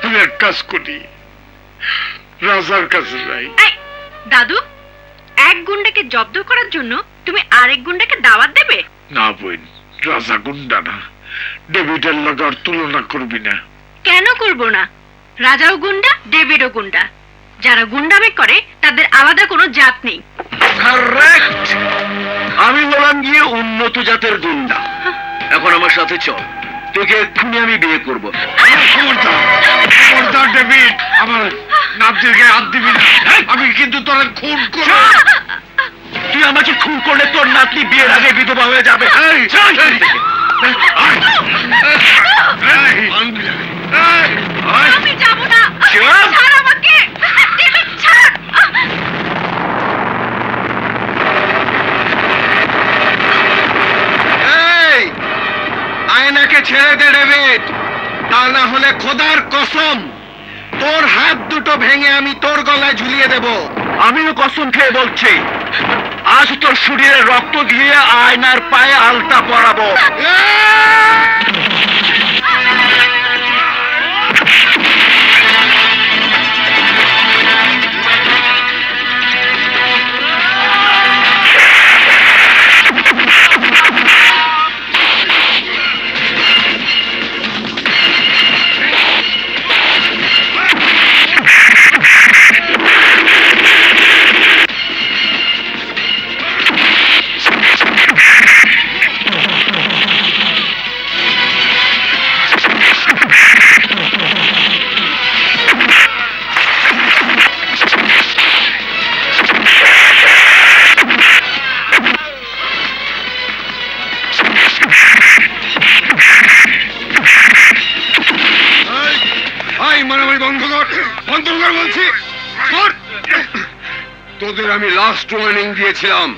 আমি এক কাজ করি, রাজার কাছে যাই। দাদু, এক গুন্ডাকে জব্দ করার জন্য তুমি আরেক গুন্ডাকে দাওয়াত দেবে? না বোন, রাজা গুন্ডা না, ডেভিডের লগে আর তুলনা করবি না। কেন করব না? রাজাও গুন্ডা, ডেভিডও গুন্ডা। যারা গুন্ডামি করে তাদের আলাদা কোনো জাত নেই। কারেক্ট। আমি বললাম গিয়ে উন্নত জাতের গুন্ডা। এখন আমার সাথে চল, তোকে এক্ষুনি আমি বিয়ে করবো। খবরদার ডেভিড, আমার নাতির গায়ে হাত দিবি না, আমি কিন্তু তোর খুন করব। তুই আমাকে খুন করলে তোর নাতনি বিয়ের আগে বিধবা হয়ে যাবে। আমি যাব না। ছাড় আমাকে, ডেভিড ছাড়। এই, আয়নাকে ছেড়ে দে ডেভিড, তা না হলে খোদার কসম তোর হাত দুটো ভেঙে আমি তোর গলায় ঝুলিয়ে দেব। আমিও কসম খেয়ে বলছি, আজ তোর শরীরে রক্ত দিয়ে আয়নার পায়ে আলতা পরাবো। মারামারি বন্ধ কর, বন্ধ কর বলছি। তোদের আমি লাস্ট ওয়ার্নিং দিয়েছিলাম,